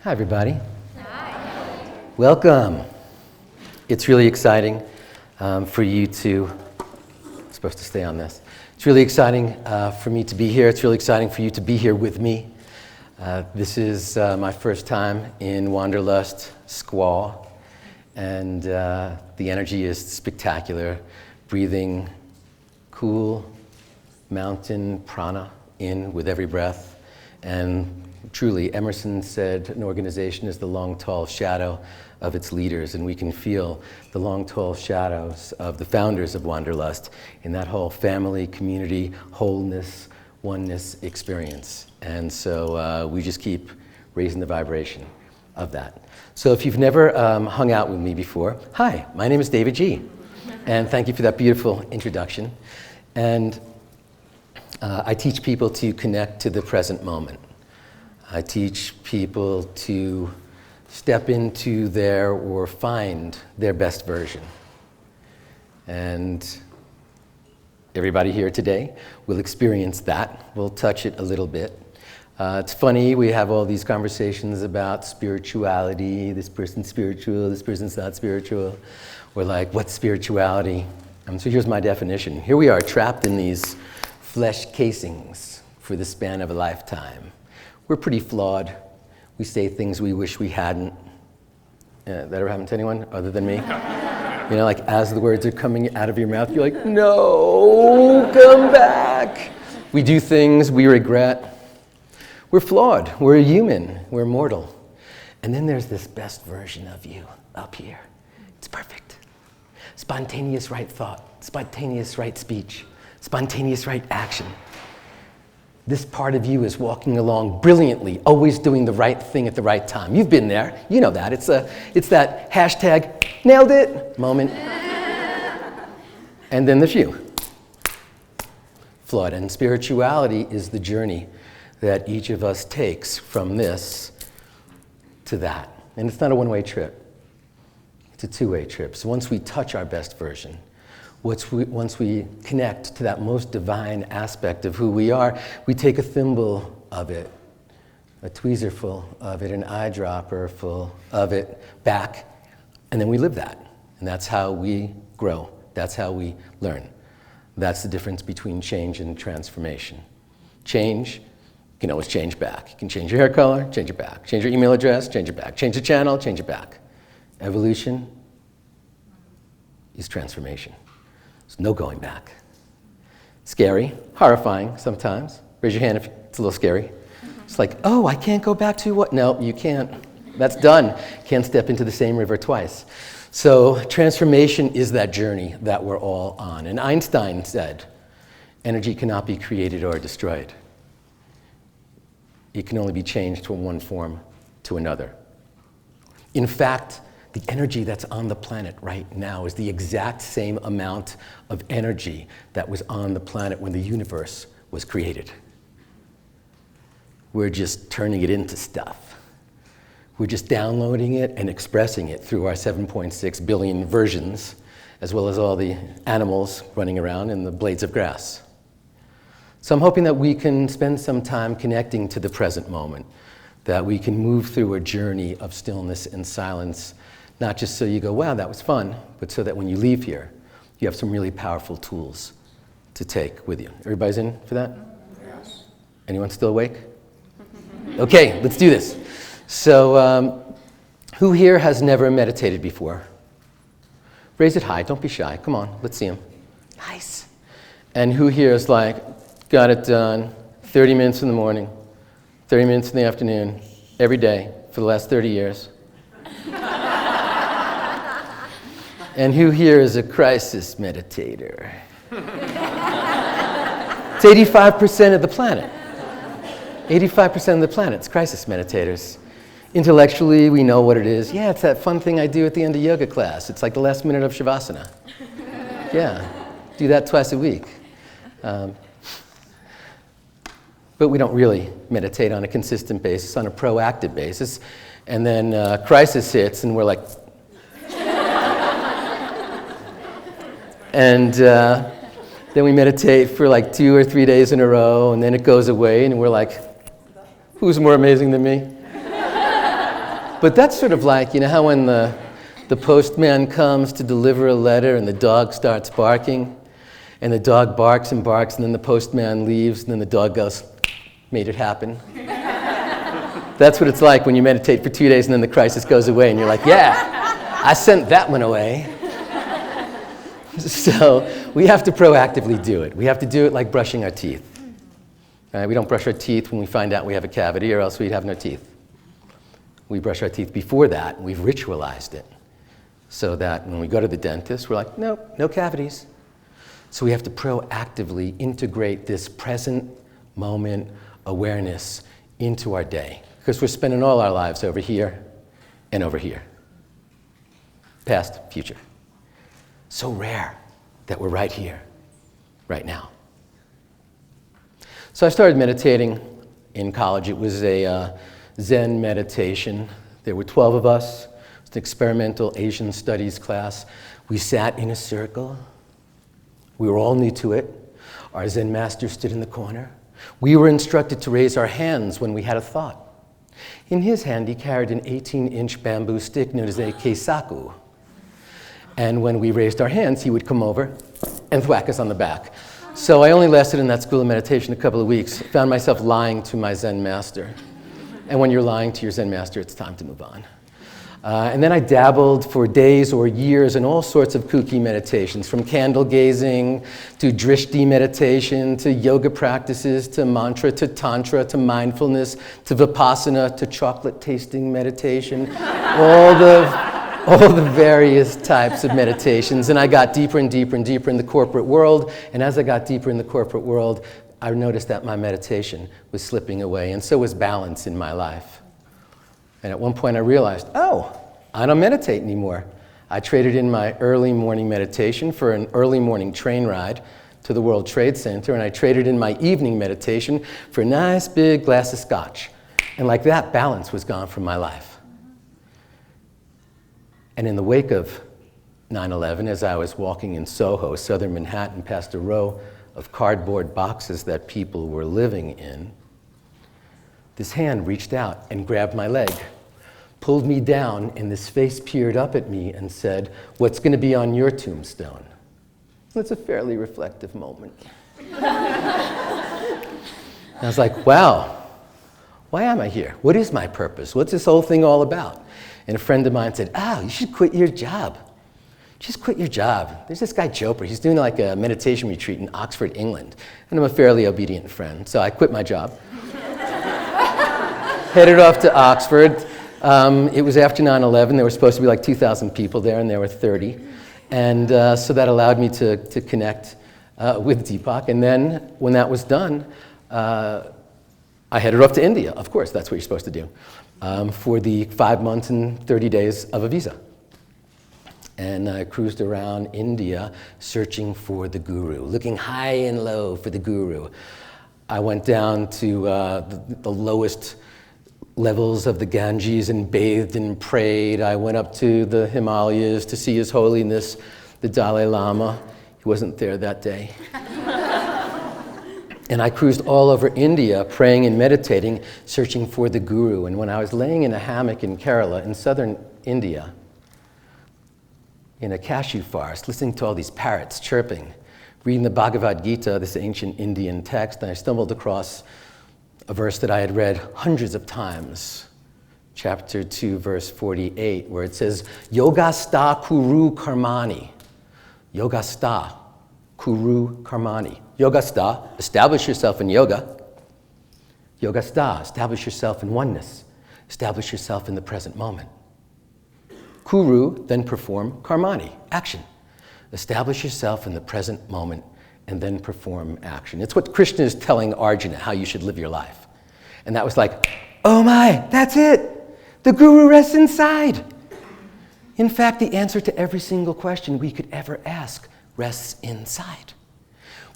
Hi, everybody. Hi. Welcome. It's really exciting for you to, I'm supposed to stay on this. It's really exciting for me to be here. It's really exciting for you to be here with me. This is my first time in Wanderlust, Squaw, and the energy is spectacular. Breathing cool mountain prana in with every breath, and truly, Emerson said an organization is the long, tall shadow of its leaders, and we can feel the long, tall shadows of the founders of Wanderlust in that whole family, community, wholeness, oneness experience. And so we just keep raising the vibration of that. So if you've never hung out with me before, hi, my name is Davidji, and thank you for that beautiful introduction. And I teach people to connect to the present moment. I teach people to step into their or find their best version. And everybody here today will experience that. We'll touch it a little bit. It's funny, we have all these conversations about spirituality. This person's spiritual, this person's not spiritual. We're like, what's spirituality? So here's my definition. Here we are trapped in these flesh casings for the span of a lifetime. We're pretty flawed. We say things we wish we hadn't. That ever happened to anyone other than me? You know, like as the words are coming out of your mouth, you're like, no, come back. We do things we regret. We're flawed. We're human. We're mortal. And then there's this best version of you up here. It's perfect. Spontaneous right thought, spontaneous right speech, spontaneous right action. This part of you is walking along brilliantly, always doing the right thing at the right time. You've been there. You know that. It's that hashtag nailed it moment. And then there's you. Flawed. And spirituality is the journey that each of us takes from this to that. And it's not a one-way trip. It's a two-way trip. So once we touch our best version, once we connect to that most divine aspect of who we are, we take a thimble of it, a tweezer full of it, an eyedropper full of it back, and then we live that. And that's how we grow. That's how we learn. That's the difference between change and transformation. Change, you can always change back. You can change your hair color, change it back. Change your email address, change it back. Change the channel, change it back. Evolution is transformation. There's no going back. Scary, horrifying sometimes. Raise your hand if it's a little scary. It's like, oh, I can't go back to what? No, you can't. That's done. Can't step into the same river twice. So transformation is that journey that we're all on. And Einstein said, energy cannot be created or destroyed. It can only be changed from one form to another. In fact, the energy that's on the planet right now is the exact same amount of energy that was on the planet when the universe was created. We're just turning it into stuff. We're just downloading it and expressing it through our 7.6 billion versions, as well as all the animals running around and the blades of grass. So I'm hoping that we can spend some time connecting to the present moment, that we can move through a journey of stillness and silence. Not just so you go, wow, that was fun, but so that when you leave here, you have some really powerful tools to take with you. Everybody's in for that? Yes. Anyone still awake? Okay, let's do this. So, who here has never meditated before? Raise it high, don't be shy. Come on, let's see them. Nice. And who here is like, got it done, 30 minutes in the morning, 30 minutes in the afternoon, every day for the last 30 years? And who here is a crisis meditator? It's 85% of the planet. 85% of the planet's crisis meditators. Intellectually, we know what it is. Yeah, it's that fun thing I do at the end of yoga class. It's like the last minute of Shavasana. Yeah, do that twice a week. But we don't really meditate on a consistent basis, on a proactive basis. And then crisis hits and we're like, and then we meditate for like 2 or 3 days in a row, and then it goes away, and we're like, who's more amazing than me? But that's sort of like, you know how when the postman comes to deliver a letter and the dog starts barking, and the dog barks and barks, and then the postman leaves, and then the dog goes, made it happen. That's what it's like when you meditate for 2 days and then the crisis goes away and you're like, yeah, I sent that one away. So we have to proactively do it. We have to do it like brushing our teeth. We don't brush our teeth when we find out we have a cavity or else we'd have no teeth. We brush our teeth before that, and we've ritualized it so that when we go to the dentist, we're like, nope, no cavities. So we have to proactively integrate this present moment awareness into our day, because we're spending all our lives over here and over here. Past, future. So rare that we're right here, right now. So I started meditating in college. It was a Zen meditation. There were 12 of us. It was an experimental Asian studies class. We sat in a circle. We were all new to it. Our Zen master stood in the corner. We were instructed to raise our hands when we had a thought. In his hand, he carried an 18-inch bamboo stick known as a keisaku. And when we raised our hands, he would come over and thwack us on the back. So I only lasted in that school of meditation a couple of weeks. Found myself lying to my Zen master. And when you're lying to your Zen master, it's time to move on. And then I dabbled for days or years in all sorts of kooky meditations, from candle gazing to drishti meditation to yoga practices to mantra to tantra to mindfulness to vipassana to chocolate tasting meditation, all the various types of meditations. And I got deeper and deeper and deeper in the corporate world. And as I got deeper in the corporate world, I noticed that my meditation was slipping away, and so was balance in my life. And at one point I realized, oh, I don't meditate anymore. I traded in my early morning meditation for an early morning train ride to the World Trade Center, and I traded in my evening meditation for a nice big glass of scotch. And like that, balance was gone from my life. And in the wake of 9/11, as I was walking in Soho, southern Manhattan, past a row of cardboard boxes that people were living in, this hand reached out and grabbed my leg, pulled me down, and this face peered up at me and said, "What's going to be on your tombstone?" It's a fairly reflective moment. I was like, wow, why am I here? What is my purpose? What's this whole thing all about? And a friend of mine said, you should quit your job. Just quit your job. There's this guy Chopra. He's doing like a meditation retreat in Oxford, England. And I'm a fairly obedient friend, so I quit my job. Headed off to Oxford. It was after 9/11. There were supposed to be like 2,000 people there, and there were 30. And so that allowed me to connect with Deepak. And then when that was done, I headed off to India. Of course, that's what you're supposed to do, for the 5 months and 30 days of a visa. And I cruised around India searching for the guru, looking high and low for the guru. I went down to the lowest levels of the Ganges and bathed and prayed. I went up to the Himalayas to see His Holiness, the Dalai Lama. He wasn't there that day. And I cruised all over India, praying and meditating, searching for the guru. And when I was laying in a hammock in Kerala, in southern India, in a cashew forest, listening to all these parrots chirping, reading the Bhagavad Gita, this ancient Indian text, and I stumbled across a verse that I had read hundreds of times, chapter 2, verse 48, where it says, Yogasta kuru karmani. Yogasta kuru karmani. Yogasta, establish yourself in yoga. Yogasta, establish yourself in oneness. Establish yourself in the present moment. Kuru, then perform karmani, action. Establish yourself in the present moment and then perform action. It's what Krishna is telling Arjuna, how you should live your life. And that was like, oh my, that's it. The guru rests inside. In fact, the answer to every single question we could ever ask rests inside.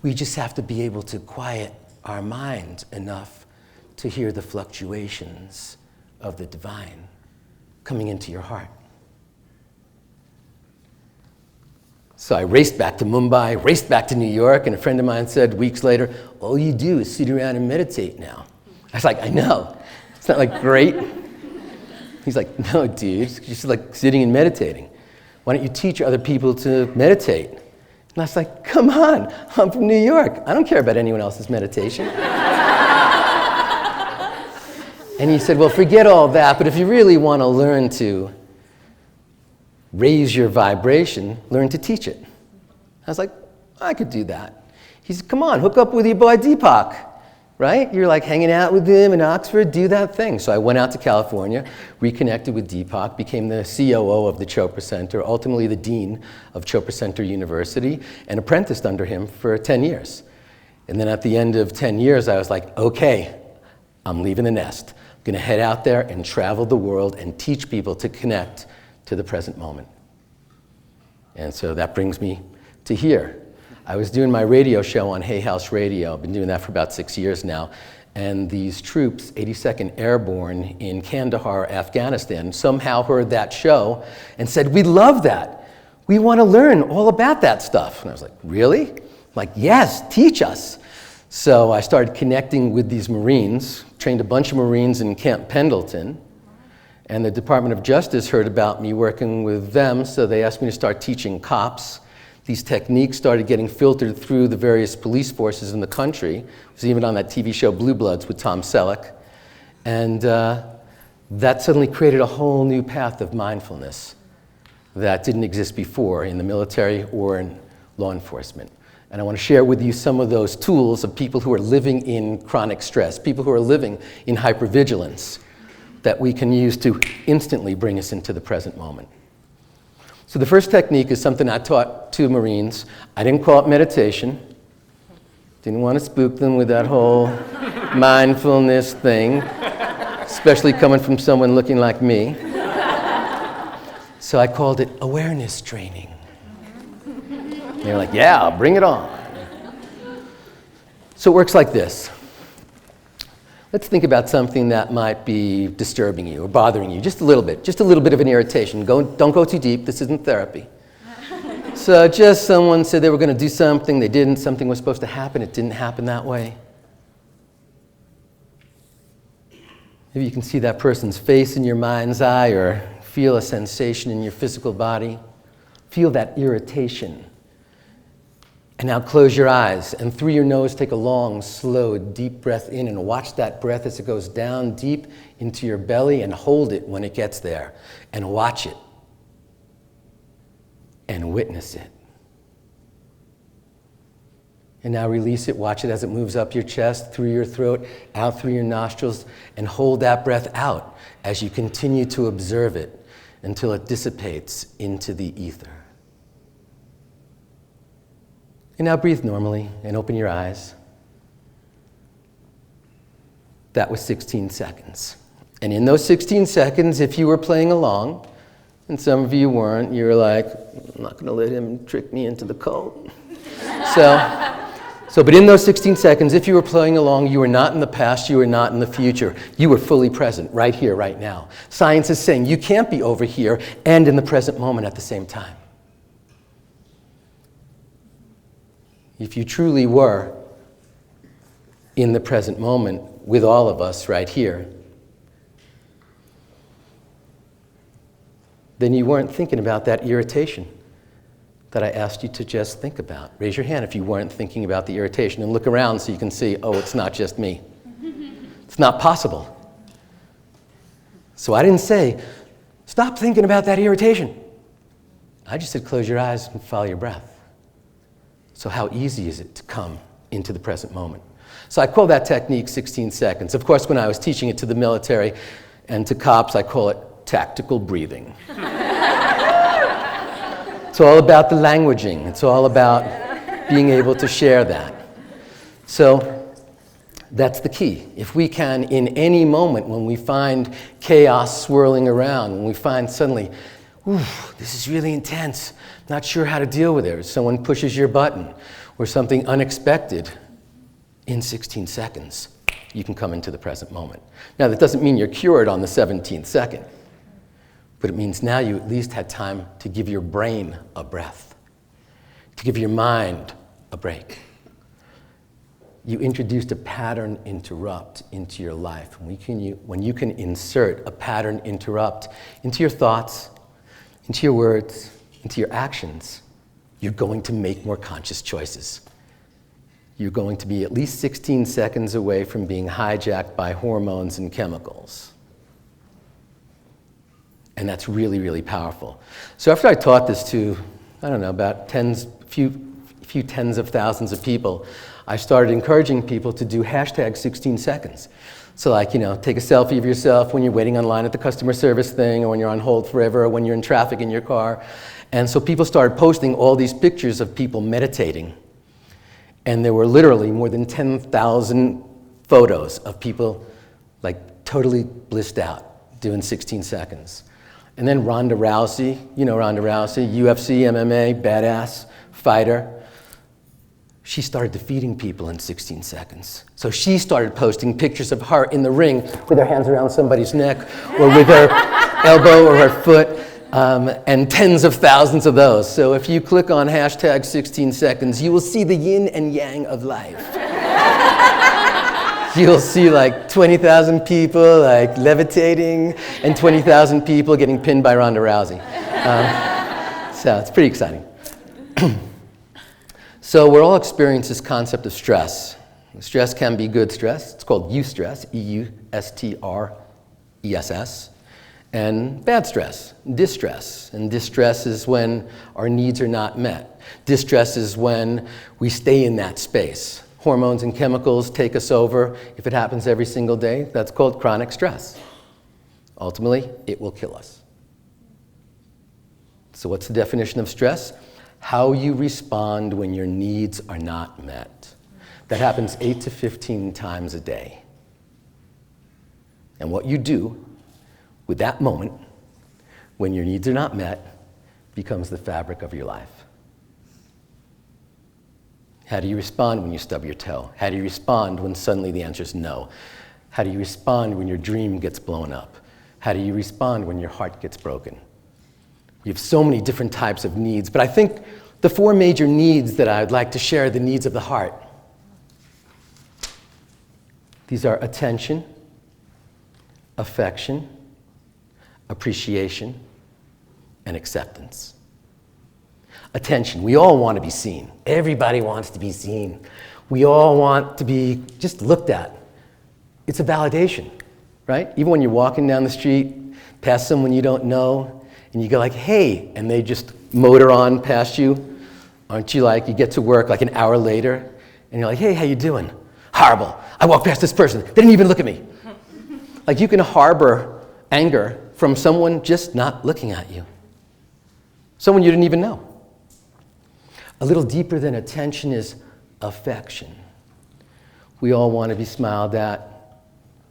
We just have to be able to quiet our mind enough to hear the fluctuations of the divine coming into your heart. So I raced back to Mumbai, raced back to New York, and a friend of mine said weeks later, all you do is sit around and meditate now. I was like, I know. It's not like great. He's like, no, dude, you're just like sitting and meditating. Why don't you teach other people to meditate? And I was like, come on, I'm from New York. I don't care about anyone else's meditation. And he said, well, forget all that, but if you really want to learn to raise your vibration, learn to teach it. I was like, I could do that. He said, come on, hook up with your boy Deepak, right? You're like hanging out with him in Oxford, do that thing. So I went out to California, reconnected with Deepak, became the COO of the Chopra Center, ultimately the dean of Chopra Center University, and apprenticed under him for 10 years. And then at the end of 10 years, I was like, okay, I'm leaving the nest. I'm going to head out there and travel the world and teach people to connect to the present moment. And so that brings me to here. I was doing my radio show on Hay House Radio. I've been doing that for about 6 years now. And these troops, 82nd Airborne in Kandahar, Afghanistan, somehow heard that show and said, we love that. We want to learn all about that stuff. And I was like, really? I'm like, yes, teach us. So I started connecting with these Marines, trained a bunch of Marines in Camp Pendleton, and the Department of Justice heard about me working with them, so they asked me to start teaching cops. These techniques started getting filtered through the various police forces in the country. It was even on that TV show Blue Bloods with Tom Selleck. And that suddenly created a whole new path of mindfulness that didn't exist before in the military or in law enforcement. And I want to share with you some of those tools of people who are living in chronic stress, people who are living in hypervigilance, that we can use to instantly bring us into the present moment. So the first technique is something I taught to Marines. I didn't call it meditation. Didn't want to spook them with that whole mindfulness thing, especially coming from someone looking like me. So I called it awareness training. They're like, yeah, bring it on. So it works like this. Let's think about something that might be disturbing you or bothering you just a little bit of an irritation. Don't go too deep, this isn't therapy. So just someone said they were going to do something, they didn't, something was supposed to happen, it didn't happen that way. Maybe you can see that person's face in your mind's eye or feel a sensation in your physical body. Feel that irritation. And now close your eyes and through your nose take a long, slow, deep breath in and watch that breath as it goes down deep into your belly and hold it when it gets there. And watch it. And witness it. And now release it, watch it as it moves up your chest, through your throat, out through your nostrils, and hold that breath out as you continue to observe it until it dissipates into the ether. And now breathe normally and open your eyes. That was 16 seconds. And in those 16 seconds, if you were playing along, and some of you weren't, you were like, I'm not going to let him trick me into the cult. But in those 16 seconds, if you were playing along, you were not in the past, you were not in the future. You were fully present, right here, right now. Science is saying you can't be over here and in the present moment at the same time. If you truly were in the present moment with all of us right here, then you weren't thinking about that irritation that I asked you to just think about. Raise your hand if you weren't thinking about the irritation and look around so you can see, oh, it's not just me. It's not possible. So I didn't say, stop thinking about that irritation. I just said, close your eyes and follow your breath. So how easy is it to come into the present moment? So I call that technique 16 seconds. Of course, when I was teaching it to the military and to cops, I call it tactical breathing. It's all about the languaging. It's all about being able to share that. So that's the key. If we can, in any moment when we find chaos swirling around, when we find suddenly, ooh, this is really intense, not sure how to deal with it, or someone pushes your button, or something unexpected, in 16 seconds, you can come into the present moment. Now, that doesn't mean you're cured on the 17th second, but it means now you at least had time to give your brain a breath, to give your mind a break. you introduced a pattern interrupt into your life. When you can insert a pattern interrupt into your thoughts, into your words, into your actions, you're going to make more conscious choices. You're going to be at least 16 seconds away from being hijacked by hormones and chemicals. And that's really, really powerful. So after I taught this to, I don't know, about few tens of thousands of people, I started encouraging people to do hashtag 16 seconds. So like, take a selfie of yourself when you're waiting online at the customer service thing, or when you're on hold forever, or when you're in traffic in your car. And so people started posting all these pictures of people meditating. And there were literally more than 10,000 photos of people like totally blissed out doing 16 seconds. And then Ronda Rousey, Ronda Rousey, UFC, MMA, badass fighter. She started defeating people in 16 seconds. So she started posting pictures of her in the ring with her hands around somebody's neck, or with her elbow or her foot, and tens of thousands of those. So if you click on hashtag 16 seconds, you will see the yin and yang of life. You'll see like 20,000 people like levitating, and 20,000 people getting pinned by Ronda Rousey. So it's pretty exciting. So we're all experiencing this concept of stress. Stress can be good stress. It's called eustress, E-U-S-T-R-E-S-S. And bad stress, distress. And distress is when our needs are not met. Distress is when we stay in that space. Hormones and chemicals take us over. If it happens every single day, that's called chronic stress. Ultimately, it will kill us. So what's the definition of stress? How you respond when your needs are not met. That happens 8 to 15 times a day. And what you do with that moment, when your needs are not met, becomes the fabric of your life. How do you respond when you stub your toe? How do you respond when suddenly the answer is no? How do you respond when your dream gets blown up? How do you respond when your heart gets broken? You have so many different types of needs, but I think the 4 major needs that I'd like to share are the needs of the heart. These are attention, affection, appreciation, and acceptance. Attention. We all want to be seen. Everybody wants to be seen. We all want to be just looked at. It's a validation, right? Even when you're walking down the street past someone you don't know, and you go like, hey, and they just motor on past you. Aren't you like, you get to work like an hour later, and you're like, hey, how you doing? Horrible. I walked past this person. They didn't even look at me. Like you can harbor anger from someone just not looking at you. Someone you didn't even know. A little deeper than attention is affection. We all want to be smiled at,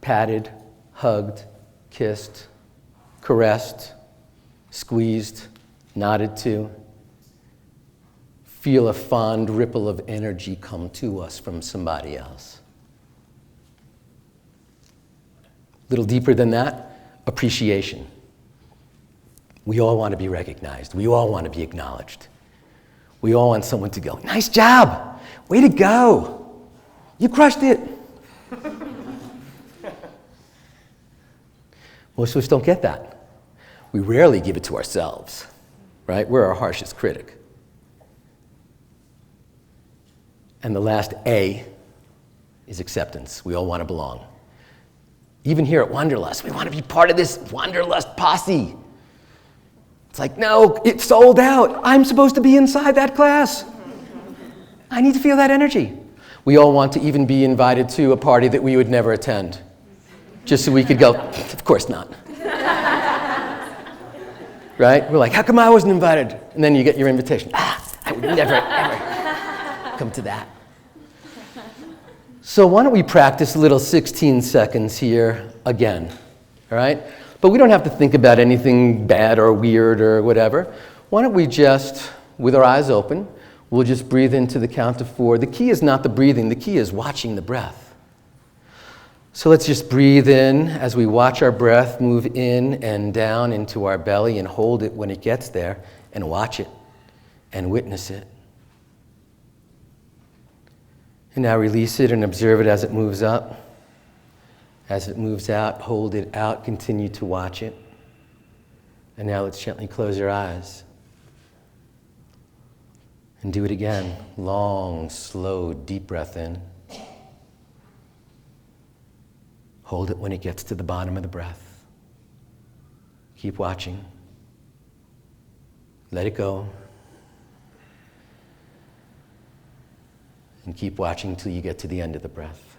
patted, hugged, kissed, caressed, squeezed, nodded to. Feel a fond ripple of energy come to us from somebody else. A little deeper than that, appreciation. We all want to be recognized. We all want to be acknowledged. We all want someone to go, nice job, way to go, you crushed it. Most of us don't get that. We rarely give it to ourselves, right? We're our harshest critic. And the last A is acceptance. We all want to belong. Even here at Wanderlust, we want to be part of this Wanderlust posse. It's like, no, it's sold out. I'm supposed to be inside that class. I need to feel that energy. We all want to even be invited to a party that we would never attend, just so we could go, of course not. Right? We're like, how come I wasn't invited? And then you get your invitation. I would never, ever come to that. So why don't we practice a little 16 seconds here again, all right? But we don't have to think about anything bad or weird or whatever. Why don't we just, with our eyes open, we'll just breathe into the count of 4. The key is not the breathing, the key is watching the breath. So let's just breathe in as we watch our breath move in and down into our belly, and hold it when it gets there, and watch it and witness it. And now release it and observe it as it moves up. As it moves out, hold it out, continue to watch it. And now let's gently close your eyes. And do it again. Long, slow, deep breath in. Hold it when it gets to the bottom of the breath. Keep watching. Let it go. And keep watching until you get to the end of the breath.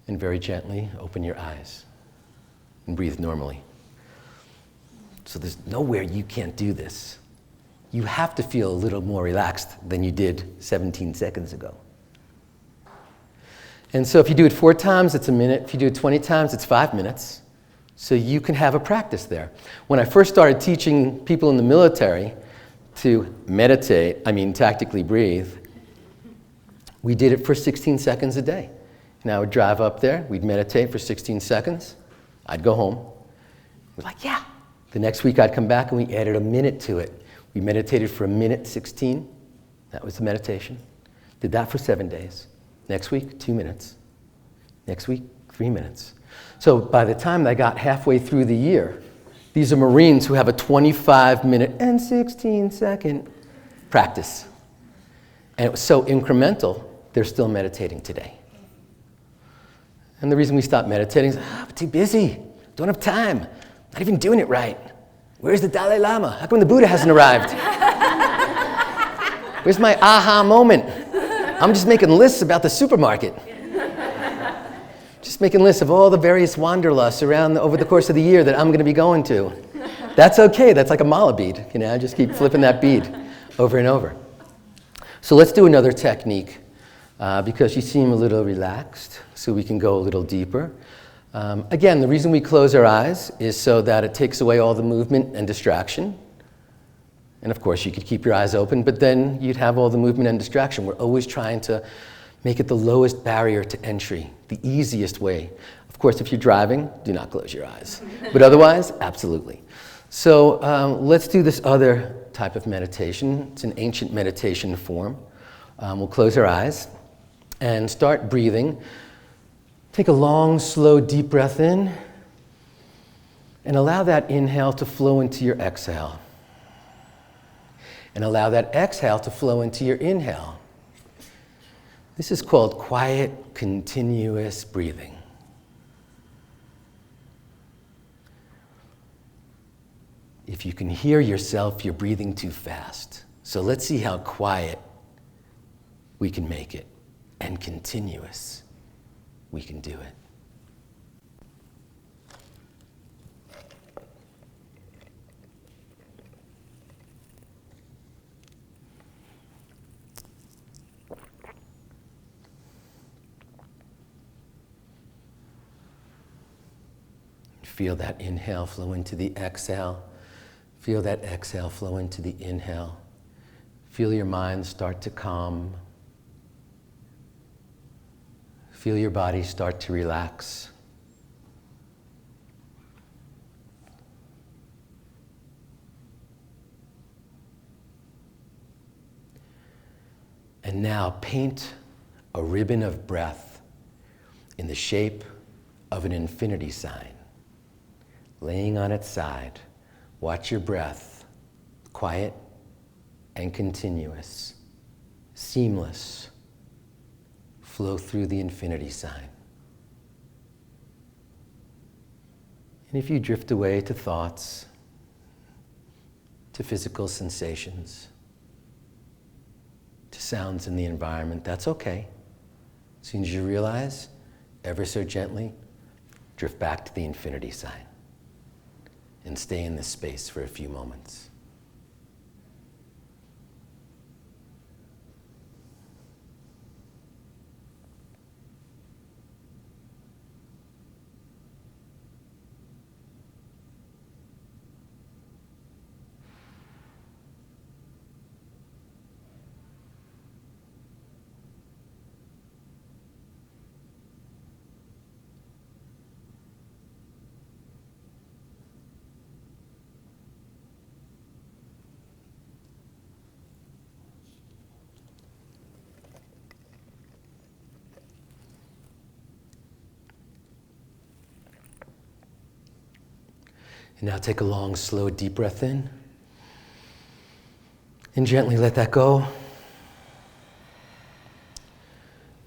And very gently open your eyes and breathe normally. So there's nowhere you can't do this. You have to feel a little more relaxed than you did 17 seconds ago. And so if you do it 4 times, it's a minute. If you do it 20 times, it's 5 minutes. So you can have a practice there. When I first started teaching people in the military to tactically breathe, we did it for 16 seconds a day. And I would drive up there, we'd meditate for 16 seconds, I'd go home. We're like, yeah. The next week I'd come back and we added a minute to it. We meditated for 1:16. That was the meditation. Did that for 7 days. Next week, 2 minutes. Next week, 3 minutes. So by the time they got halfway through the year, these are Marines who have a 25-minute and 16-second practice. And it was so incremental, they're still meditating today. And the reason we stopped meditating is, we're too busy, don't have time, not even doing it right. Where's the Dalai Lama? How come the Buddha hasn't arrived? Where's my aha moment? I'm just making lists about the supermarket. Just making lists of all the various wanderlusts over the course of the year that I'm going to be going to. That's okay. That's like a mala bead. Just keep flipping that bead over and over. So let's do another technique because you seem a little relaxed, so we can go a little deeper. Again, the reason we close our eyes is so that it takes away all the movement and distraction. And of course, you could keep your eyes open, but then you'd have all the movement and distraction. We're always trying to make it the lowest barrier to entry, the easiest way. Of course, if you're driving, do not close your eyes. But otherwise, absolutely. So let's do this other type of meditation. It's an ancient meditation form. We'll close our eyes and start breathing. Take a long, slow, deep breath in and allow that inhale to flow into your exhale. And allow that exhale to flow into your inhale. This is called quiet, continuous breathing. If you can hear yourself, you're breathing too fast. So let's see how quiet we can make it and continuous we can do it. Feel that inhale flow into the exhale. Feel that exhale flow into the inhale. Feel your mind start to calm. Feel your body start to relax. And now paint a ribbon of breath in the shape of an infinity sign. Laying on its side, watch your breath, quiet and continuous, seamless, flow through the infinity sign. And if you drift away to thoughts, to physical sensations, to sounds in the environment, that's okay. As soon as you realize, ever so gently, drift back to the infinity sign. And stay in this space for a few moments. And now take a long, slow, deep breath in. And gently let that go.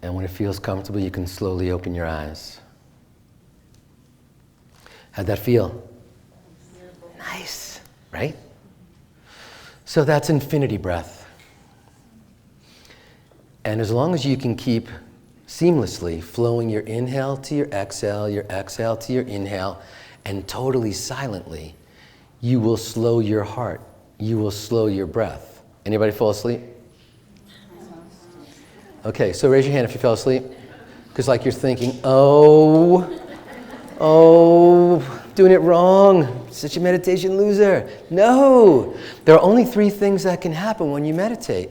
And when it feels comfortable, you can slowly open your eyes. How'd that feel? Nice, right? So that's infinity breath. And as long as you can keep seamlessly flowing your inhale to your exhale to your inhale, and totally silently, you will slow your heart. You will slow your breath. Anybody fall asleep? Okay, so raise your hand if you fell asleep. Because like you're thinking, oh, doing it wrong. Such a meditation loser. No, there are only 3 things that can happen when you meditate.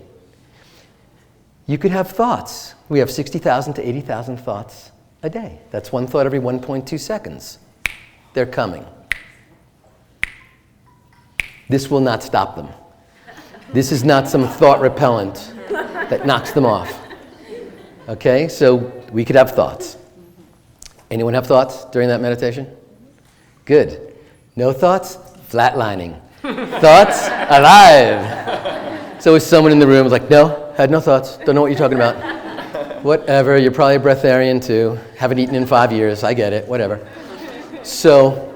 You could have thoughts. We have 60,000 to 80,000 thoughts a day. That's one thought every 1.2 seconds. They're coming. This will not stop them. This is not some thought repellent that knocks them off. Okay, so we could have thoughts. Anyone have thoughts during that meditation? Good. No thoughts? Flatlining. Thoughts? Alive. So is someone in the room like, no, had no thoughts, don't know what you're talking about. Whatever, you're probably a breatharian too. Haven't eaten in 5 years, I get it, whatever. So,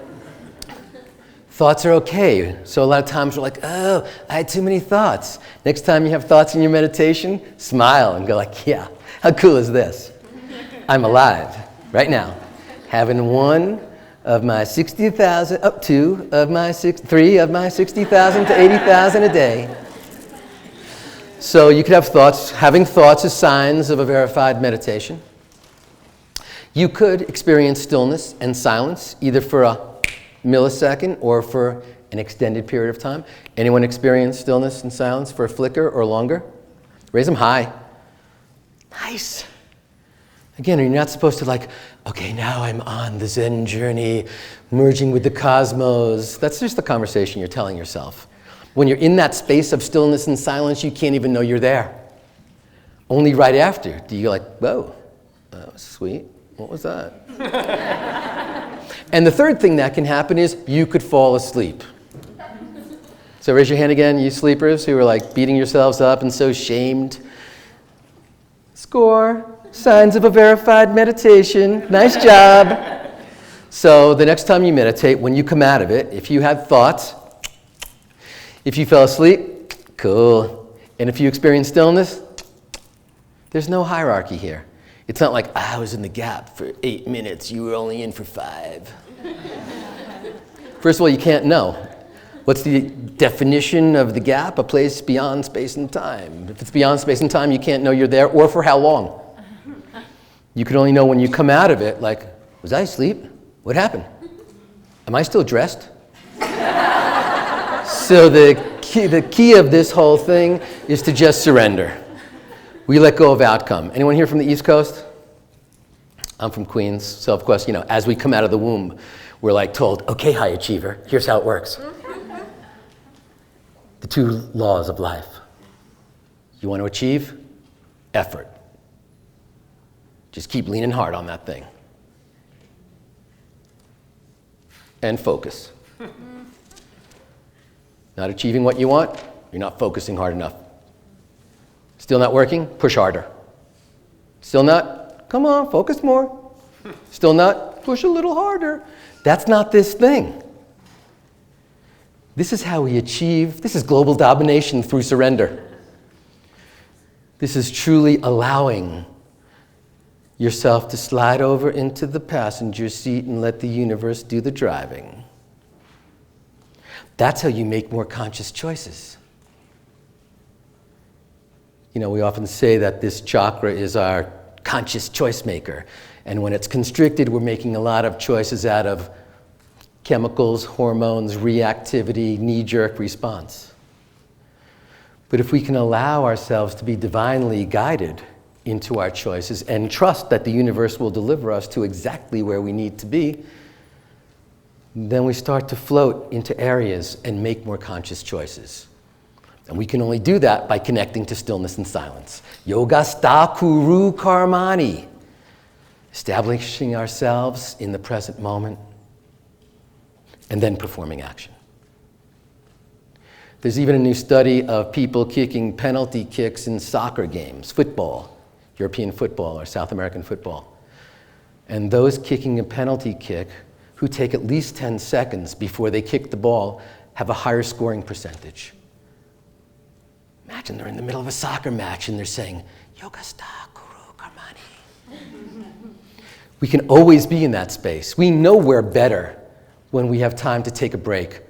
thoughts are okay. So a lot of times we're like, oh, I had too many thoughts. Next time you have thoughts in your meditation, smile and go like, yeah, how cool is this? I'm alive right now, having 3 of my 60,000 to 80,000 a day. So you could have thoughts. Having thoughts is signs of a verified meditation. You could experience stillness and silence either for a millisecond or for an extended period of time. Anyone experience stillness and silence for a flicker or longer? Raise them high. Nice. Again, you're not supposed to like, okay, now I'm on the Zen journey, merging with the cosmos. That's just the conversation you're telling yourself. When you're in that space of stillness and silence, you can't even know you're there. Only right after do you like, whoa, that was sweet. What was that? And the third thing that can happen is you could fall asleep. So raise your hand again, you sleepers who are like beating yourselves up and so shamed. Score. Signs of a verified meditation. Nice job. So the next time you meditate, when you come out of it, if you had thoughts, if you fell asleep, cool. And if you experience stillness, there's no hierarchy here. It's not like, I was in the gap for 8 minutes, you were only in for 5. First of all, you can't know. What's the definition of the gap? A place beyond space and time. If it's beyond space and time, you can't know you're there, or for how long. You can only know when you come out of it, like, was I asleep? What happened? Am I still dressed? So the key of this whole thing is to just surrender. We let go of outcome. Anyone here from the East Coast? I'm from Queens, so of course, as we come out of the womb, we're like told, okay, high achiever, here's how it works. The 2 laws of life. You want to achieve? Effort. Just keep leaning hard on that thing. And focus. Not achieving what you want, you're not focusing hard enough. Still not working? Push harder. Still not? Come on, focus more. Still not? Push a little harder. That's not this thing. This is how we achieve, this is global domination through surrender. This is truly allowing yourself to slide over into the passenger seat and let the universe do the driving. That's how you make more conscious choices. We often say that this chakra is our conscious choice maker. And when it's constricted, we're making a lot of choices out of chemicals, hormones, reactivity, knee-jerk response. But if we can allow ourselves to be divinely guided into our choices and trust that the universe will deliver us to exactly where we need to be, then we start to float into areas and make more conscious choices. And we can only do that by connecting to stillness and silence. Yogasta kuru karmani. Establishing ourselves in the present moment and then performing action. There's even a new study of people kicking penalty kicks in soccer games, football, European football or South American football. And those kicking a penalty kick who take at least 10 seconds before they kick the ball have a higher scoring percentage. Imagine they're in the middle of a soccer match and they're saying, Yogasta Kuru Karmani. We can always be in that space. We know we're better when we have time to take a break.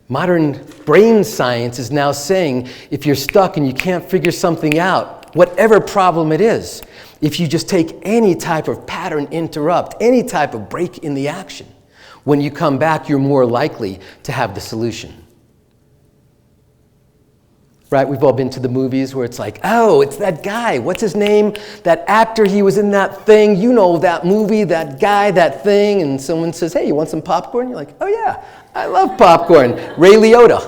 Modern brain science is now saying if you're stuck and you can't figure something out, whatever problem it is, if you just take any type of pattern interrupt, any type of break in the action, when you come back, you're more likely to have the solution. Right? We've all been to the movies where it's like, oh, it's that guy. What's his name? That actor, he was in that thing. You know that movie, that guy, that thing. And someone says, hey, you want some popcorn? You're like, oh, yeah, I love popcorn. Ray Liotta.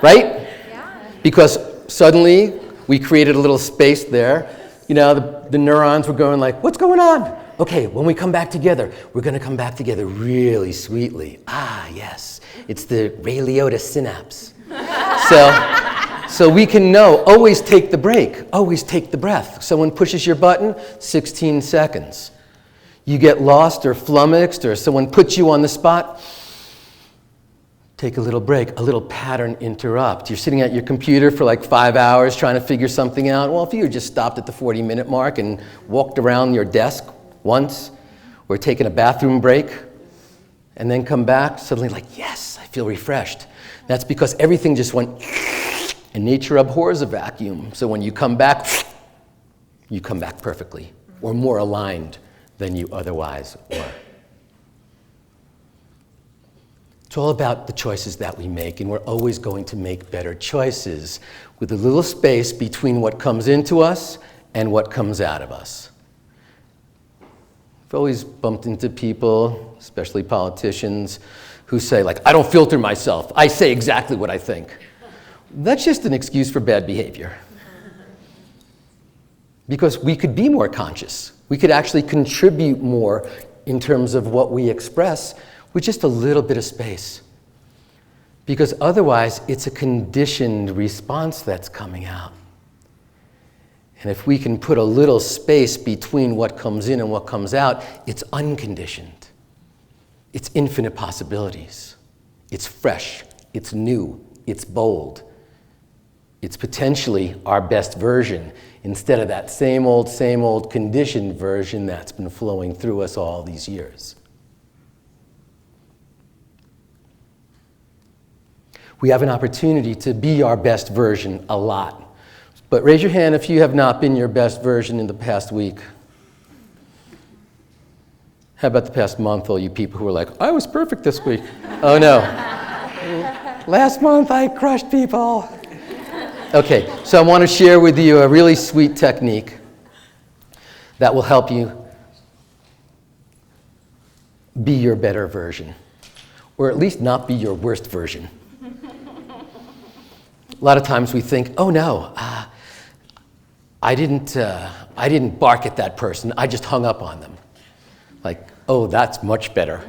Right? Yeah. Because suddenly we created a little space there. You know, the neurons were going like, what's going on? Okay, when we come back together, we're going to come back together really sweetly. Ah, yes, it's the Ray Liotta synapse. So we can know, always take the break, always take the breath. Someone pushes your button, 16 seconds. You get lost or flummoxed or someone puts you on the spot, take a little break, a little pattern interrupt. You're sitting at your computer for like 5 hours trying to figure something out. Well, if you just stopped at the 40-minute mark and walked around your desk once, or taken a bathroom break, and then come back, suddenly like, yes, I feel refreshed. That's because everything just went, and nature abhors a vacuum. So when you come back perfectly, or more aligned than you otherwise were. It's all about the choices that we make, and we're always going to make better choices with a little space between what comes into us and what comes out of us. I've always bumped into people, especially politicians, who say, like, I don't filter myself. I say exactly what I think. That's just an excuse for bad behavior. Because we could be more conscious. We could actually contribute more in terms of what we express with just a little bit of space. Because otherwise, it's a conditioned response that's coming out. And if we can put a little space between what comes in and what comes out, it's unconditioned. It's infinite possibilities. It's fresh. It's new. It's bold. It's potentially our best version instead of that same old conditioned version that's been flowing through us all these years. We have an opportunity to be our best version a lot. But raise your hand if you have not been your best version in the past week. How about the past month, all you people who are like, I was perfect this week. Oh no. Last month I crushed people. Okay, so I want to share with you a really sweet technique that will help you be your better version, or at least not be your worst version. A lot of times we think, oh no, I didn't bark at that person, I just hung up on them. Like, oh, that's much better.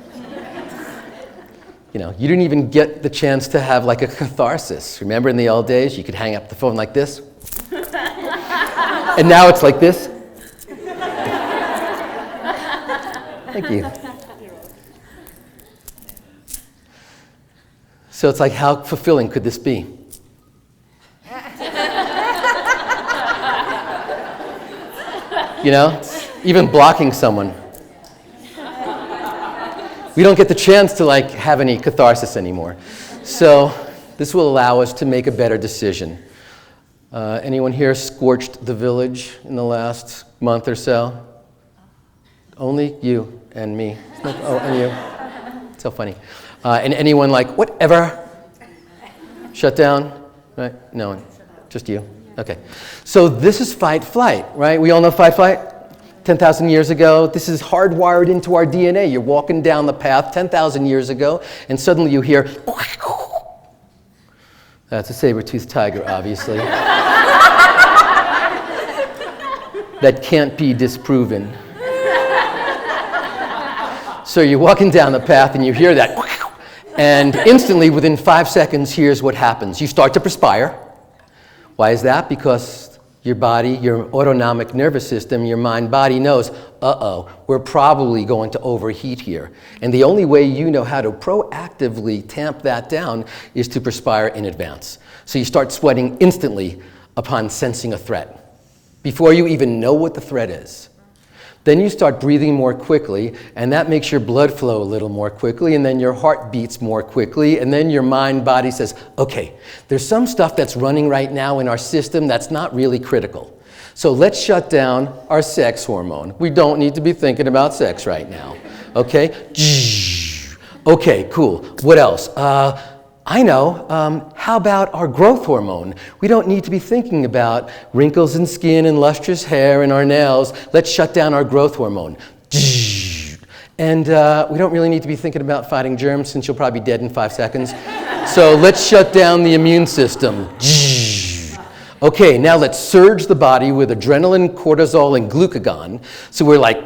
You know, you didn't even get the chance to have like a catharsis. Remember in the old days, you could hang up the phone like this? And now it's like this. Thank you. So it's like, how fulfilling could this be? You know, even blocking someone. We don't get the chance to like have any catharsis anymore. So this will allow us to make a better decision. Anyone here scorched the village in the last month or so? Only you and me. Oh, and you. It's so funny. And anyone like, whatever? Shut down? Right? No one. Just you. Okay, so this is fight, flight, right? We all know fight, flight? 10,000 years ago, this is hardwired into our DNA. You're walking down the path 10,000 years ago, and suddenly you hear, that's a saber-toothed tiger, obviously. That can't be disproven. So you're walking down the path and you hear that, and instantly within 5 seconds, here's what happens. You start to perspire. Why is that? Because your body, your autonomic nervous system, your mind-body knows, we're probably going to overheat here. And the only way you know how to proactively tamp that down is to perspire in advance. So you start sweating instantly upon sensing a threat, before you even know what the threat is. Then you start breathing more quickly, and that makes your blood flow a little more quickly, and then your heart beats more quickly, and then your mind-body says, okay, there's some stuff that's running right now in our system that's not really critical. So let's shut down our sex hormone. We don't need to be thinking about sex right now, okay? Okay, cool. What else? I know, how about our growth hormone? We don't need to be thinking about wrinkles in skin and lustrous hair and our nails. Let's shut down our growth hormone. And we don't really need to be thinking about fighting germs since you'll probably be dead in 5 seconds. So let's shut down the immune system. Okay, now let's surge the body with adrenaline, cortisol, and glucagon. So we're like,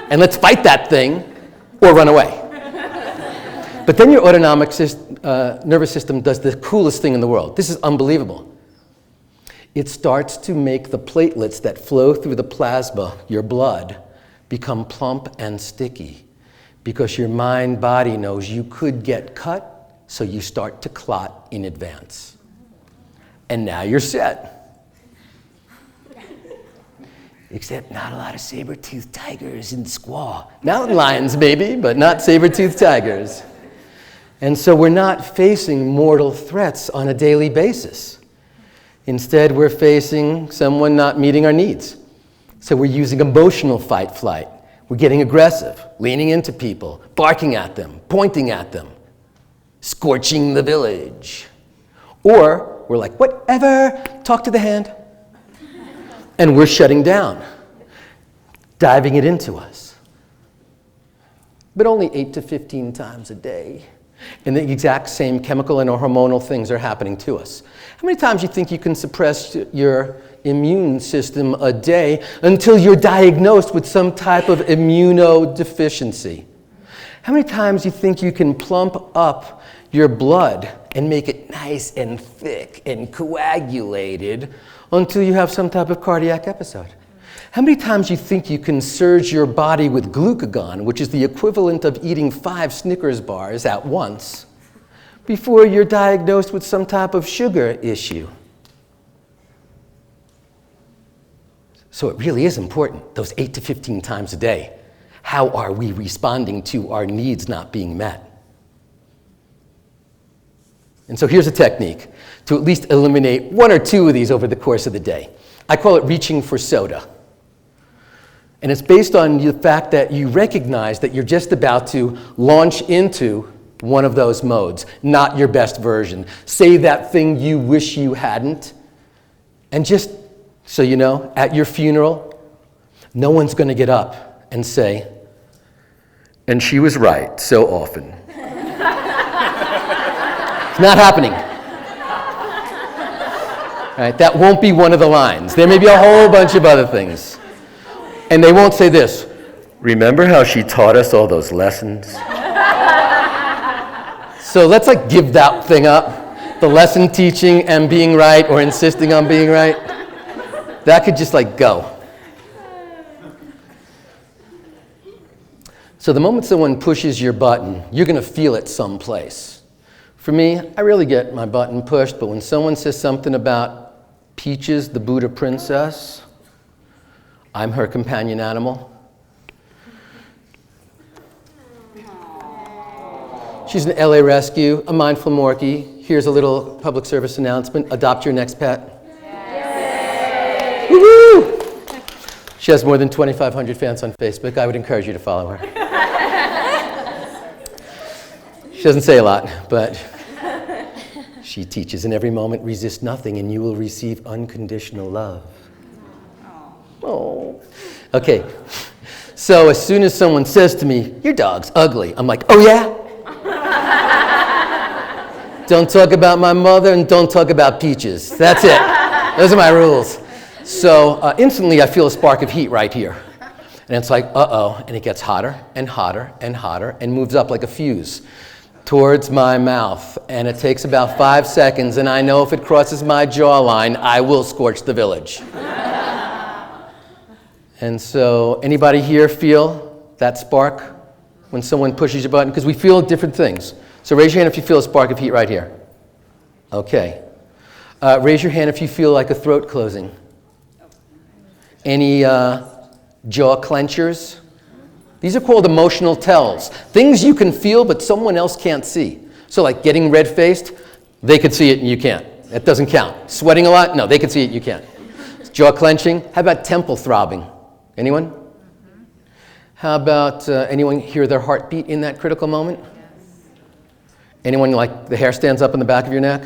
and let's fight that thing or run away. But then your autonomic nervous system does the coolest thing in the world. This is unbelievable. It starts to make the platelets that flow through the plasma, your blood, become plump and sticky because your mind-body knows you could get cut, so you start to clot in advance. And now you're set. Except not a lot of saber-toothed tigers in Squaw. Mountain lions maybe, but not saber-toothed tigers. And so we're not facing mortal threats on a daily basis. Instead, we're facing someone not meeting our needs. So we're using emotional fight-flight. We're getting aggressive, leaning into people, barking at them, pointing at them, scorching the village. Or we're like, whatever, talk to the hand. And we're shutting down, diving it into us. But only 8 to 15 times a day. And the exact same chemical and hormonal things are happening to us. How many times do you think you can suppress your immune system a day until you're diagnosed with some type of immunodeficiency? How many times do you think you can plump up your blood and make it nice and thick and coagulated until you have some type of cardiac episode? How many times do you think you can surge your body with glucagon, which is the equivalent of eating 5 Snickers bars at once, before you're diagnosed with some type of sugar issue? So it really is important, those 8 to 15 times a day. How are we responding to our needs not being met? And so here's a technique to at least eliminate 1 or 2 of these over the course of the day. I call it reaching for soda. And it's based on the fact that you recognize that you're just about to launch into one of those modes, not your best version. Say that thing you wish you hadn't. And just so you know, at your funeral, no one's going to get up and say, and she was right so often. It's not happening. Right? That won't be one of the lines. There may be a whole bunch of other things. And they won't say this, remember how she taught us all those lessons? So let's give that thing up. The lesson teaching and being right or insisting on being right. That could just go. So the moment someone pushes your button, you're going to feel it someplace. For me, I really get my button pushed, but when someone says something about Peaches, the Buddha princess, I'm her companion animal. She's an LA rescue, a mindful Morkie. Here's a little public service announcement. Adopt your next pet. Yay! Woo-hoo! She has more than 2,500 fans on Facebook. I would encourage you to follow her. She doesn't say a lot, but she teaches in every moment, resist nothing and you will receive unconditional love. Oh. Okay, so as soon as someone says to me, your dog's ugly, I'm like, oh yeah? Don't talk about my mother and don't talk about Peaches. That's it. Those are my rules. So instantly I feel a spark of heat right here. And it's like, uh-oh, and it gets hotter and hotter and hotter and moves up like a fuse towards my mouth. And it takes about 5 seconds, and I know if it crosses my jawline, I will scorch the village. And so, anybody here feel that spark when someone pushes your button? Because we feel different things. So raise your hand if you feel a spark of heat right here. Okay. Raise your hand if you feel like a throat closing. Any jaw clenchers? These are called emotional tells. Things you can feel but someone else can't see. So like getting red-faced, they could see it and you can't. That doesn't count. Sweating a lot? No, they could see it, you can't. Jaw clenching? How about temple throbbing? Anyone? How about anyone hear their heartbeat in that critical moment? Yes. Anyone like the hair stands up in the back of your neck?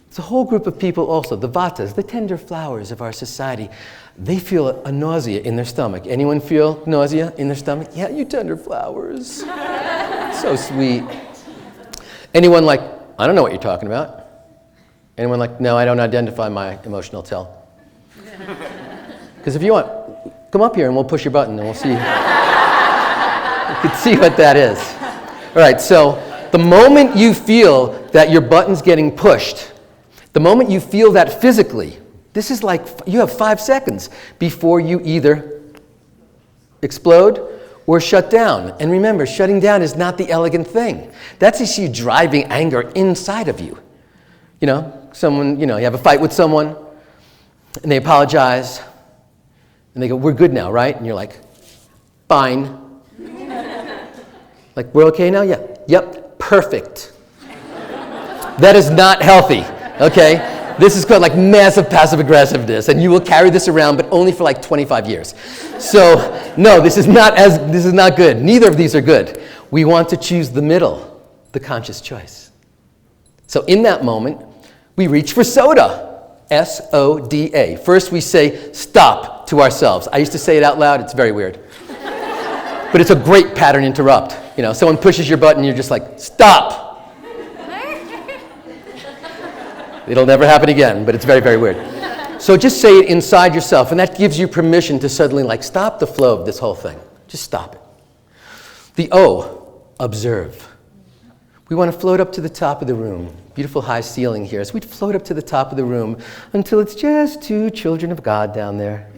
It's a whole group of people also, the vatas, the tender flowers of our society. They feel a nausea in their stomach. Anyone feel nausea in their stomach? Yeah, you tender flowers. So sweet. Anyone like, I don't know what you're talking about? Anyone like, no, I don't identify my emotional tell? Because if you want, come up here and we'll push your button and we'll see. You can see what that is. All right, so the moment you feel that your button's getting pushed, the moment you feel that physically, this is like you have 5 seconds before you either explode or shut down. And remember, shutting down is not the elegant thing. That's just you driving anger inside of you. You know, someone, you have a fight with someone and they apologize and they go, we're good now, right? And you're like, fine. Like, we're okay now? Yeah. Yep, perfect. That is not healthy, okay? This is called like massive passive aggressiveness, and you will carry this around, but only for like 25 years. So, no, this is not good. Neither of these are good. We want to choose the middle, the conscious choice. So in that moment, we reach for soda, S-O-D-A. First we say stop to ourselves. I used to say it out loud, it's very weird. But it's a great pattern interrupt. Someone pushes your button, you're just like, stop. It'll never happen again, but it's very, very weird. So just say it inside yourself, and that gives you permission to suddenly stop the flow of this whole thing. Just stop it. The O, observe. We want to float up to the top of the room. Beautiful high ceiling here. So we'd float up to the top of the room until it's just 2 children of God down there.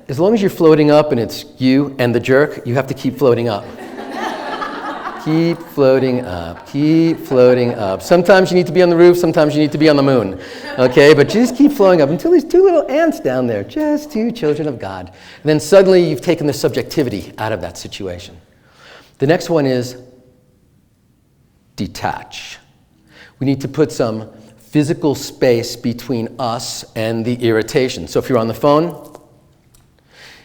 As long as you're floating up and it's you and the jerk, you have to keep floating up. Keep floating up, keep floating up. Sometimes you need to be on the roof, sometimes you need to be on the moon. Okay, but just keep floating up until there's 2 little ants down there, just 2 children of God. And then suddenly you've taken the subjectivity out of that situation. The next one is detach. We need to put some physical space between us and the irritation. So if you're on the phone,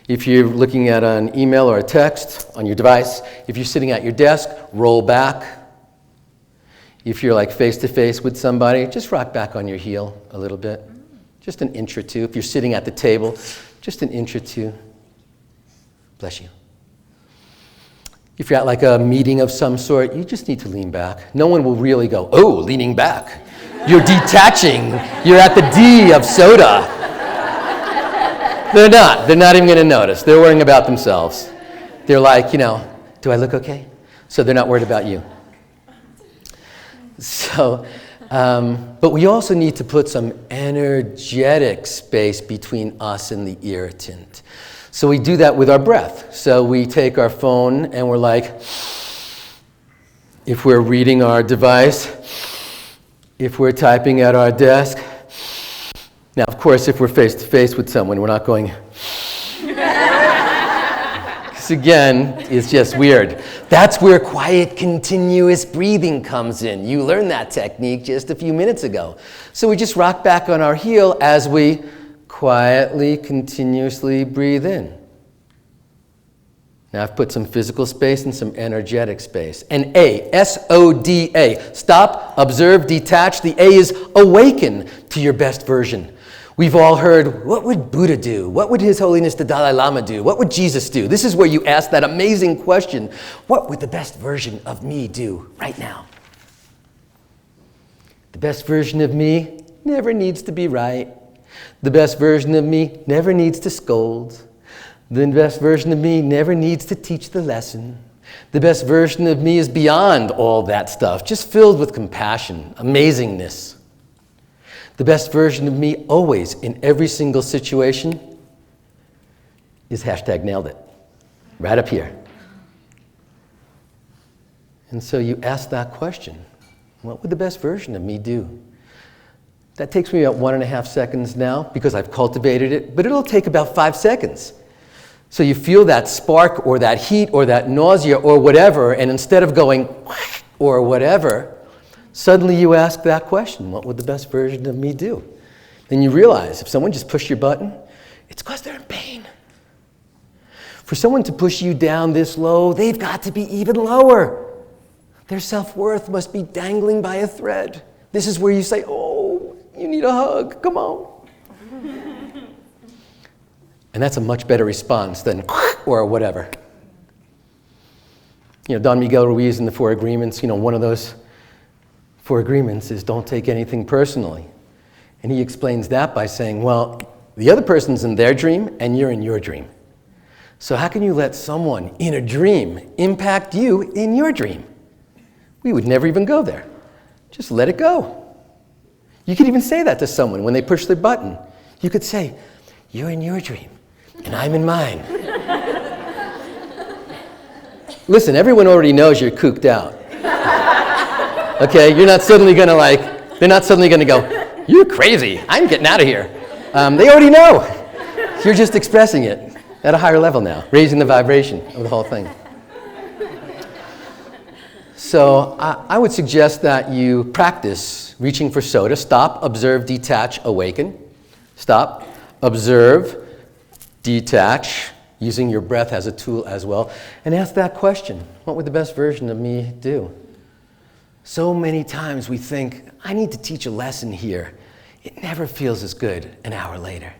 if you're looking at an email or a text on your device, if you're sitting at your desk, roll back. If you're face-to-face with somebody, just rock back on your heel a little bit, just an inch or 2. If you're sitting at the table, just an inch or 2. Bless you. If you're at a meeting of some sort, you just need to lean back. No one will really go, oh, leaning back. You're detaching. You're at the D of soda. They're not. They're not even going to notice. They're worrying about themselves. They're like, do I look okay? So they're not worried about you. So, but we also need to put some energetic space between us and the irritant. So we do that with our breath. So we take our phone and we're like, if we're reading our device, if we're typing at our desk. Now, of course, if we're face-to-face with someone, we're not going, because again, it's just weird. That's where quiet, continuous breathing comes in. You learned that technique just a few minutes ago. So we just rock back on our heel as we quietly, continuously breathe in. Now I've put some physical space and some energetic space. And A, S-O-D-A, stop, observe, detach. The A is awaken to your best version. We've all heard, what would Buddha do? What would His Holiness the Dalai Lama do? What would Jesus do? This is where you ask that amazing question, what would the best version of me do right now? The best version of me never needs to be right. The best version of me never needs to scold. The best version of me never needs to teach the lesson. The best version of me is beyond all that stuff, just filled with compassion, amazingness. The best version of me always, in every single situation, is #nailed it. Right up here. And so you ask that question, what would the best version of me do? That takes me about 1.5 seconds now because I've cultivated it, but it'll take about 5 seconds. So you feel that spark or that heat or that nausea or whatever, and instead of going or whatever, suddenly you ask that question, what would the best version of me do? Then you realize if someone just pushed your button, it's because they're in pain. For someone to push you down this low, they've got to be even lower. Their self-worth must be dangling by a thread. This is where you say, oh, you need a hug, come on. And that's a much better response than or whatever. Don Miguel Ruiz in the Four Agreements, one of those Four Agreements is don't take anything personally. And he explains that by saying, well, the other person's in their dream and you're in your dream. So how can you let someone in a dream impact you in your dream? We would never even go there. Just let it go. You could even say that to someone when they push the button. You could say, you're in your dream and I'm in mine. Listen, everyone already knows you're cooked out. Okay, you're not suddenly gonna they're not suddenly gonna go, you're crazy, I'm getting out of here. They already know. You're just expressing it at a higher level now, raising the vibration of the whole thing. So I would suggest that you practice reaching for soda. Stop, observe, detach, awaken. Stop, observe, detach, using your breath as a tool as well. And ask that question, what would the best version of me do? So many times we think, I need to teach a lesson here. It never feels as good an hour later.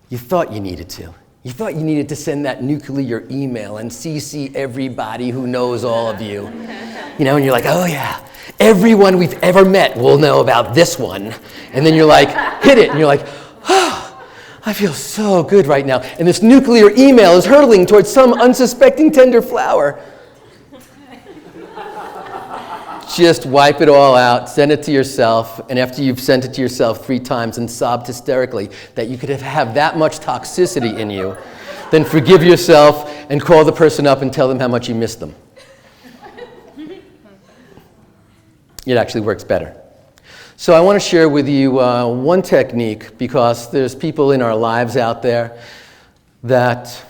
You thought you needed to. You thought you needed to send that nuclear email and CC everybody who knows all of you. And you're like, oh yeah, everyone we've ever met will know about this one. And then you're like, hit it, and you're like, oh, I feel so good right now. And this nuclear email is hurtling towards some unsuspecting tender flower. Just wipe it all out, send it to yourself, and after you've sent it to yourself 3 times and sobbed hysterically that you could have that much toxicity in you, then forgive yourself and call the person up and tell them how much you miss them. It actually works better. So I want to share with you one technique because there's people in our lives out there that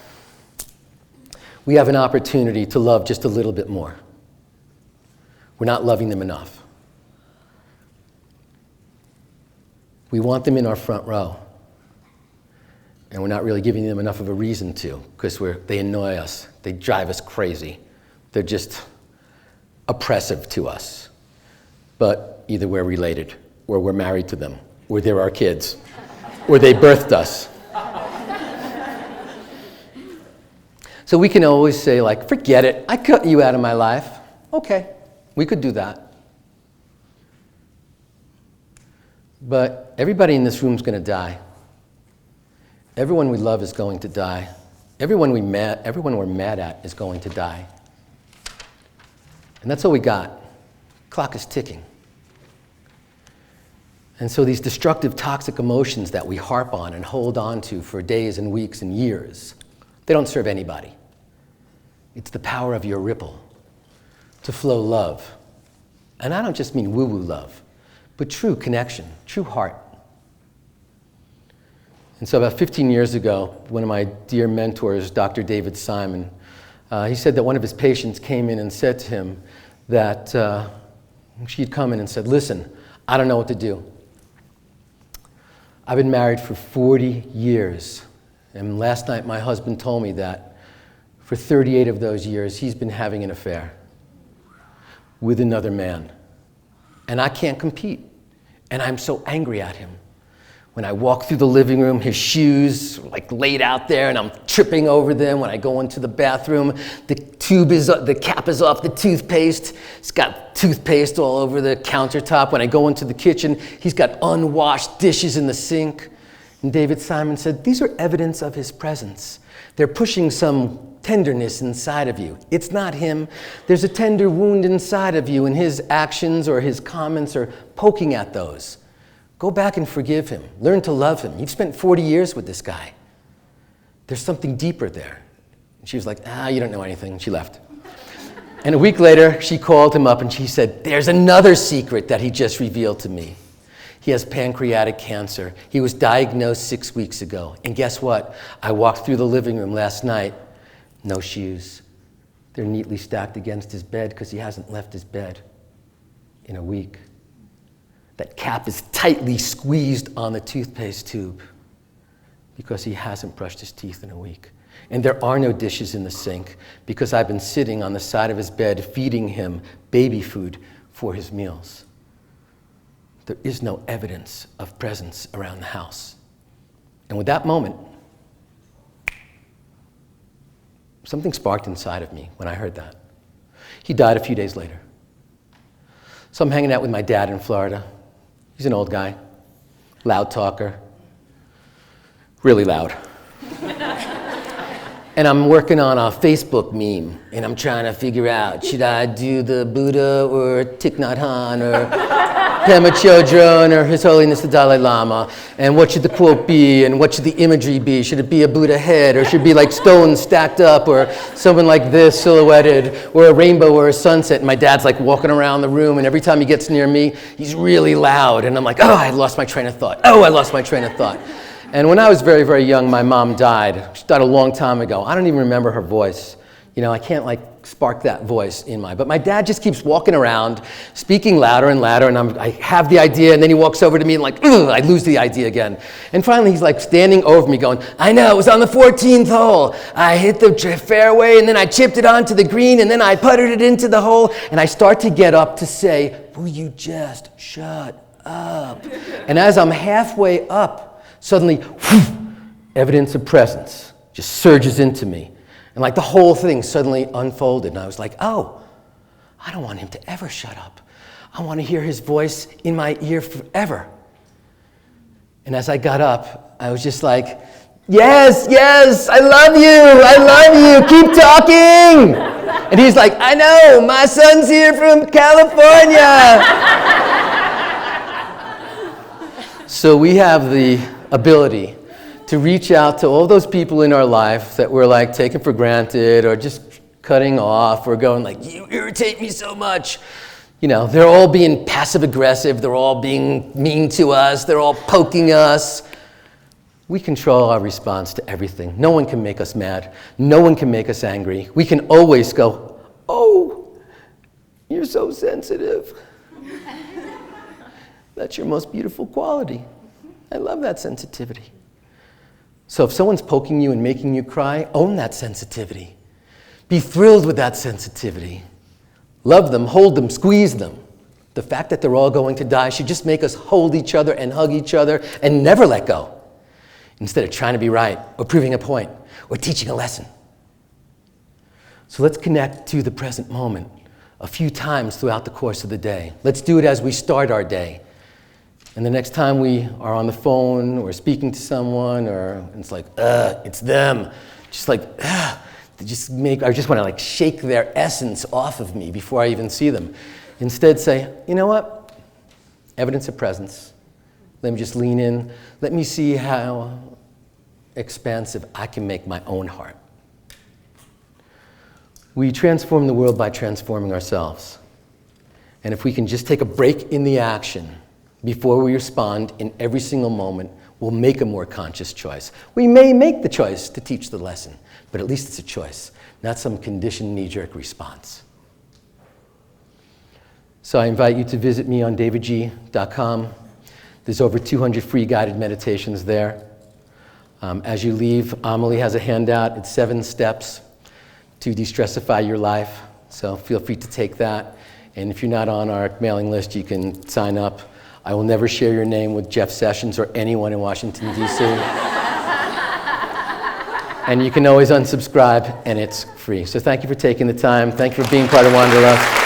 we have an opportunity to love just a little bit more. We're not loving them enough. We want them in our front row. And we're not really giving them enough of a reason to, because they annoy us. They drive us crazy. They're just oppressive to us. But either we're related, or we're married to them, or they're our kids, or they birthed us. So we can always say, forget it. I cut you out of my life. Okay. We could do that. But everybody in this room is going to die. Everyone we love is going to die. Everyone we're mad at is going to die. And that's all we got. Clock is ticking. And so these destructive, toxic emotions that we harp on and hold on to for days and weeks and years, they don't serve anybody. It's the power of your ripple to flow love. And I don't just mean woo-woo love, but true connection, true heart. And so about 15 years ago, one of my dear mentors, Dr. David Simon, he said that one of his patients came in and said to him that she'd come in and said, listen, I don't know what to do. I've been married for 40 years. And last night my husband told me that for 38 of those years, he's been having an affair with another man. And I can't compete. And I'm so angry at him. When I walk through the living room, his shoes are laid out there and I'm tripping over them. When I go into the bathroom, the cap is off the toothpaste. It's got toothpaste all over the countertop. When I go into the kitchen, he's got unwashed dishes in the sink. And David Simon said, these are evidence of his presence. They're pushing some tenderness inside of you. It's not him. There's a tender wound inside of you, and his actions or his comments are poking at those. Go back and forgive him. Learn to love him. You've spent 40 years with this guy. There's something deeper there. And she was like, you don't know anything. She left. And a week later, she called him up and she said, there's another secret that he just revealed to me. He has pancreatic cancer. He was diagnosed 6 weeks ago. And guess what? I walked through the living room last night. No shoes. They're neatly stacked against his bed because he hasn't left his bed in a week. That cap is tightly squeezed on the toothpaste tube because he hasn't brushed his teeth in a week. And there are no dishes in the sink because I've been sitting on the side of his bed feeding him baby food for his meals. There is no evidence of presence around the house. And with that moment, something sparked inside of me when I heard that. He died a few days later. So I'm hanging out with my dad in Florida. He's an old guy, loud talker, really loud. And I'm working on a Facebook meme, and I'm trying to figure out, should I do the Buddha or Thich Nhat Hanh or Pema Chodron or His Holiness the Dalai Lama, and what should the quote be, and what should the imagery be? Should it be a Buddha head, or should it be like stones stacked up, or someone like this silhouetted, or a rainbow or a sunset? And my dad's like walking around the room, and every time he gets near me, he's really loud, and I'm like, I lost my train of thought. I lost my train of thought. And when I was very, very young, my mom died. She died a long time ago. I don't even remember her voice. I can't spark that voice in but my dad just keeps walking around, speaking louder and louder, and I have the idea, and then he walks over to me and I lose the idea again. And finally he's standing over me going, I know, it was on the 14th hole. I hit the fairway, and then I chipped it onto the green, and then I putted it into the hole, and I start to get up to say, will you just shut up? And as I'm halfway up, suddenly, evidence of presence just surges into me. And the whole thing suddenly unfolded. And I was like, I don't want him to ever shut up. I want to hear his voice in my ear forever. And as I got up, I was just like, yes, I love you, keep talking. And he's like, I know, my son's here from California. So we have the ability to reach out to all those people in our life that we're taking for granted or just cutting off or going you irritate me so much. They're all being passive aggressive. They're all being mean to us. They're all poking us. We control our response to everything. No one can make us mad. No one can make us angry. We can always go, you're so sensitive. That's your most beautiful quality. I love that sensitivity. So if someone's poking you and making you cry, own that sensitivity. Be thrilled with that sensitivity. Love them, hold them, squeeze them. The fact that they're all going to die should just make us hold each other and hug each other and never let go, instead of trying to be right or proving a point or teaching a lesson. So let's connect to the present moment a few times throughout the course of the day. Let's do it as we start our day. And the next time we are on the phone or speaking to someone, or it's it's them, I just want to shake their essence off of me before I even see them. Instead say, you know what? Evidence of presence. Let me just lean in. Let me see how expansive I can make my own heart. We transform the world by transforming ourselves. And if we can just take a break in the action before we respond in every single moment, we'll make a more conscious choice. We may make the choice to teach the lesson, but at least it's a choice, not some conditioned knee-jerk response. So I invite you to visit me on davidji.com. There's over 200 free guided meditations there. As you leave, Amelie has a handout. It's 7 steps to de-stressify your life. So feel free to take that. And if you're not on our mailing list, you can sign up. I will never share your name with Jeff Sessions or anyone in Washington, D.C. And you can always unsubscribe, and it's free. So thank you for taking the time. Thank you for being part of Wanderlust.